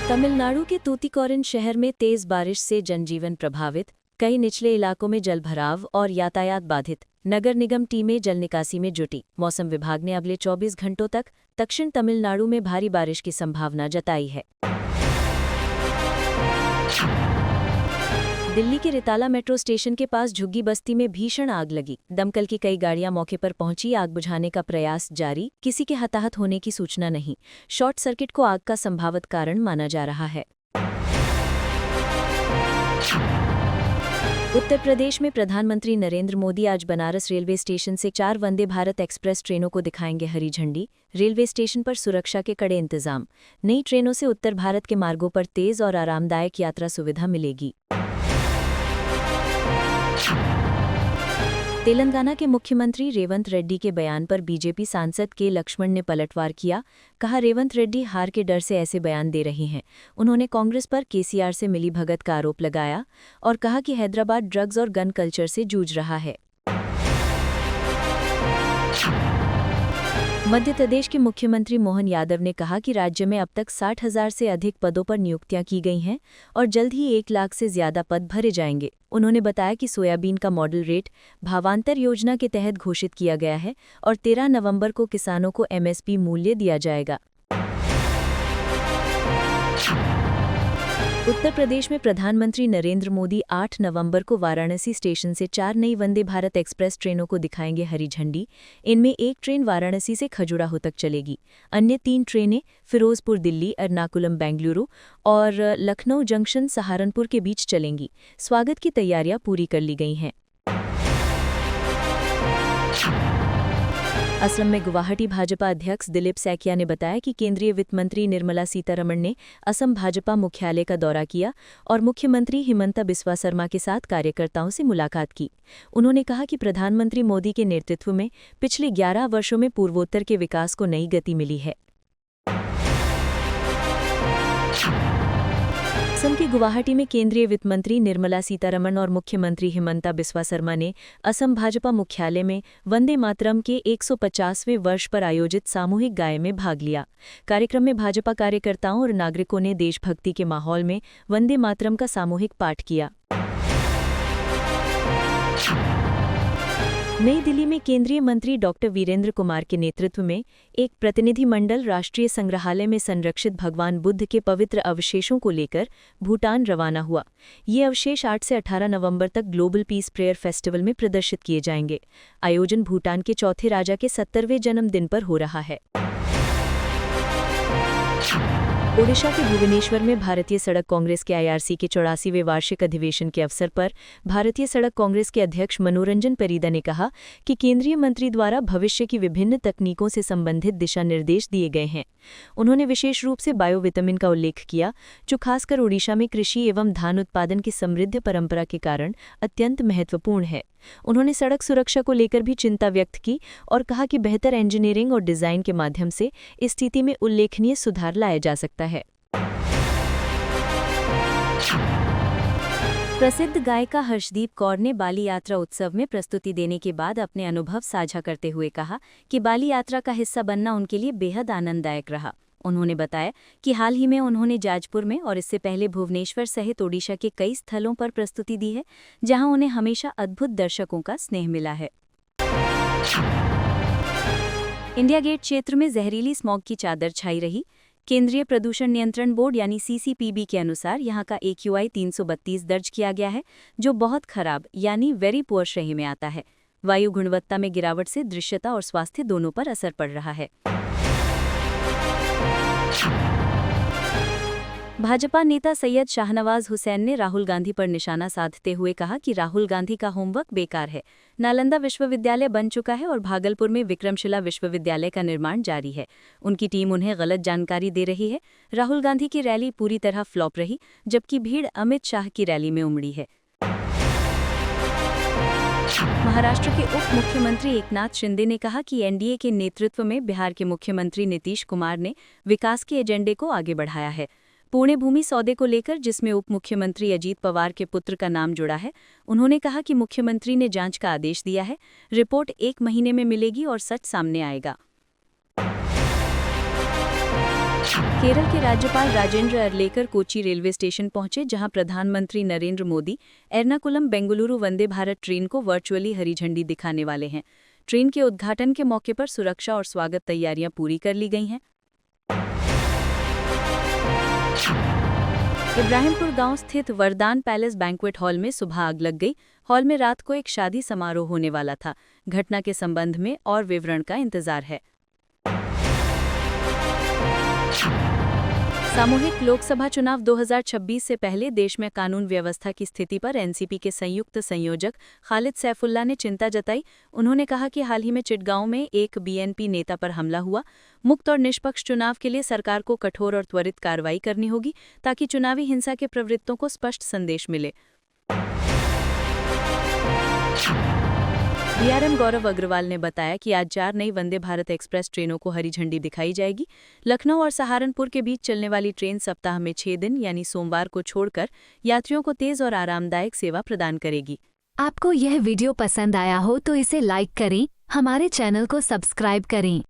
तमिलनाडु के तूतीकोरिन शहर में तेज बारिश से जनजीवन प्रभावित, कई निचले इलाकों में जलभराव और यातायात बाधित। नगर निगम टीमें जल निकासी में जुटी। मौसम विभाग ने अगले 24 घंटों तक दक्षिण तमिलनाडु में भारी बारिश की संभावना जताई है। दिल्ली के रिताला मेट्रो स्टेशन के पास झुग्गी बस्ती में भीषण आग लगी। दमकल की कई गाड़ियां मौके पर पहुंची, आग बुझाने का प्रयास जारी। किसी के हताहत होने की सूचना नहीं। शॉर्ट सर्किट को आग का संभावित कारण माना जा रहा है। उत्तर प्रदेश में प्रधानमंत्री नरेंद्र मोदी आज बनारस रेलवे स्टेशन से 4 वंदे भारत एक्सप्रेस ट्रेनों को दिखाएंगे हरी झंडी। रेलवे स्टेशन पर सुरक्षा के कड़े इंतजाम। नई ट्रेनों से उत्तर भारत के मार्गों पर तेज और आरामदायक यात्रा सुविधा मिलेगी। तेलंगाना के मुख्यमंत्री रेवंत रेड्डी के बयान पर बीजेपी सांसद के लक्ष्मण ने पलटवार किया। कहा, रेवंत रेड्डी हार के डर से ऐसे बयान दे रहे हैं। उन्होंने कांग्रेस पर केसीआर से मिलीभगत का आरोप लगाया और कहा कि हैदराबाद ड्रग्स और गन कल्चर से जूझ रहा है। मध्य प्रदेश के मुख्यमंत्री मोहन यादव ने कहा कि राज्य में अब तक 60,000 से अधिक पदों पर नियुक्तियां की गई हैं और जल्द ही 1 लाख से ज्यादा पद भरे जाएंगे। उन्होंने बताया कि सोयाबीन का मॉडल रेट भावांतर योजना के तहत घोषित किया गया है और 13 नवंबर को किसानों को एमएसपी मूल्य दिया जाएगा। उत्तर प्रदेश में प्रधानमंत्री नरेंद्र मोदी 8 नवंबर को वाराणसी स्टेशन से 4 नई वंदे भारत एक्सप्रेस ट्रेनों को दिखाएंगे हरी झंडी। इनमें एक ट्रेन वाराणसी से खजुराहो तक चलेगी। अन्य 3 ट्रेनें फिरोजपुर दिल्ली, एर्नाकुलम बेंगलुरु और लखनऊ जंक्शन सहारनपुर के बीच चलेंगी। स्वागत की तैयारियां पूरी कर ली गई हैं। असम में गुवाहाटी भाजपा अध्यक्ष दिलीप सैकिया ने बताया कि केंद्रीय वित्त मंत्री निर्मला सीतारमण ने असम भाजपा मुख्यालय का दौरा किया और मुख्यमंत्री हिमंता बिस्वा शर्मा के साथ कार्यकर्ताओं से मुलाकात की। उन्होंने कहा कि प्रधानमंत्री मोदी के नेतृत्व में पिछले 11 वर्षों में पूर्वोत्तर के विकास को नई गति मिली है। असम के गुवाहाटी में केंद्रीय वित्त मंत्री निर्मला सीतारमण और मुख्यमंत्री हिमंता बिस्वा शर्मा ने असम भाजपा मुख्यालय में वंदे मातरम के 150वें वर्ष पर आयोजित सामूहिक गायन में भाग लिया। कार्यक्रम में भाजपा कार्यकर्ताओं और नागरिकों ने देशभक्ति के माहौल में वंदे मातरम का सामूहिक पाठ किया। नई दिल्ली में केंद्रीय मंत्री डॉक्टर वीरेंद्र कुमार के नेतृत्व में एक प्रतिनिधिमंडल राष्ट्रीय संग्रहालय में संरक्षित भगवान बुद्ध के पवित्र अवशेषों को लेकर भूटान रवाना हुआ। ये अवशेष 8 से 18 नवंबर तक ग्लोबल पीस प्रेयर फेस्टिवल में प्रदर्शित किए जाएंगे। आयोजन भूटान के चौथे राजा के 70वें जन्मदिन पर हो रहा है। ओडिशा के भुवनेश्वर में भारतीय सड़क कांग्रेस के आईआरसी के 84वें वार्षिक अधिवेशन के अवसर पर भारतीय सड़क कांग्रेस के अध्यक्ष मनोरंजन परीदा ने कहा कि केंद्रीय मंत्री द्वारा भविष्य की विभिन्न तकनीकों से संबंधित दिशा निर्देश दिए गए हैं। उन्होंने विशेष रूप से बायोविटामिन का उल्लेख किया, जो खासकर ओडिशा में कृषि एवं धान उत्पादन की समृद्ध परंपरा के कारण अत्यंत महत्वपूर्ण है। उन्होंने सड़क सुरक्षा को लेकर भी चिंता व्यक्त की और कहा कि बेहतर इंजीनियरिंग और डिजाइन के माध्यम से इस स्थिति में उल्लेखनीय सुधार लाया जा सकता है। प्रसिद्ध गायिका हर्षदीप कौर ने बाली यात्रा उत्सव में प्रस्तुति देने के बाद अपने अनुभव साझा करते हुए कहा कि बाली यात्रा का हिस्सा बनना उनके लिए बेहद आनंददायक रहा। उन्होंने बताया कि हाल ही में उन्होंने जाजपुर में और इससे पहले भुवनेश्वर सहित ओडिशा के कई स्थलों पर प्रस्तुति दी है, जहां उन्हें हमेशा अद्भुत दर्शकों का स्नेह मिला है। इंडिया गेट क्षेत्र में जहरीली स्मॉग की चादर छाई रही। केंद्रीय प्रदूषण नियंत्रण बोर्ड यानी सीसीपीबी के अनुसार यहां का AQI 332 दर्ज किया गया है, जो बहुत खराब यानी वेरी पुअर श्रेणी में आता है। वायु गुणवत्ता में गिरावट से दृश्यता और स्वास्थ्य दोनों पर असर पड़ रहा है। भाजपा नेता सैयद शाहनवाज हुसैन ने राहुल गांधी पर निशाना साधते हुए कहा कि राहुल गांधी का होमवर्क बेकार है। नालंदा विश्वविद्यालय बन चुका है और भागलपुर में विक्रमशिला विश्वविद्यालय का निर्माण जारी है। उनकी टीम उन्हें गलत जानकारी दे रही है। राहुल गांधी की रैली पूरी तरह फ्लॉप रही, जबकि भीड़ अमित शाह की रैली में उमड़ी है। महाराष्ट्र के उप मुख्यमंत्री एकनाथ शिंदे ने कहा कि एनडीए के नेतृत्व में बिहार के मुख्यमंत्री नीतीश कुमार ने विकास के एजेंडे को आगे बढ़ाया है। पुणे भूमि सौदे को लेकर, जिसमें उप मुख्यमंत्री अजीत पवार के पुत्र का नाम जुड़ा है, उन्होंने कहा कि मुख्यमंत्री ने जांच का आदेश दिया है। रिपोर्ट 1 महीने में मिलेगी और सच सामने आएगा। केरल के राज्यपाल राजेंद्र अर्लेकर कोची रेलवे स्टेशन पहुंचे, जहां प्रधानमंत्री नरेंद्र मोदी एर्नाकुलम बेंगलुरु वंदे भारत ट्रेन को वर्चुअली हरी झंडी दिखाने वाले हैं। ट्रेन के उद्घाटन के मौके पर सुरक्षा और स्वागत तैयारियां पूरी कर ली गई हैं। इब्राहिमपुर गांव स्थित वरदान पैलेस बैंक्वेट हॉल में सुबह आग लग गई। हॉल में रात को एक शादी समारोह होने वाला था। घटना के संबंध में और विवरण का इंतजार है। सामूहिक लोकसभा चुनाव 2026 से पहले देश में कानून व्यवस्था की स्थिति पर एनसीपी के संयुक्त संयोजक खालिद सैफुल्ला ने चिंता जताई। उन्होंने कहा कि हाल ही में चिटगांव में एक बीएनपी नेता पर हमला हुआ। मुक्त और निष्पक्ष चुनाव के लिए सरकार को कठोर और त्वरित कार्रवाई करनी होगी, ताकि चुनावी हिंसा के प्रवृत्तों को स्पष्ट संदेश मिले। डीआरएम गौरव अग्रवाल ने बताया कि आज 4 नई वंदे भारत एक्सप्रेस ट्रेनों को हरी झंडी दिखाई जाएगी। लखनऊ और सहारनपुर के बीच चलने वाली ट्रेन सप्ताह में 6 दिन यानी सोमवार को छोड़कर यात्रियों को तेज और आरामदायक सेवा प्रदान करेगी। आपको यह वीडियो पसंद आया हो तो इसे लाइक करें, हमारे चैनल को सब्सक्राइब करें।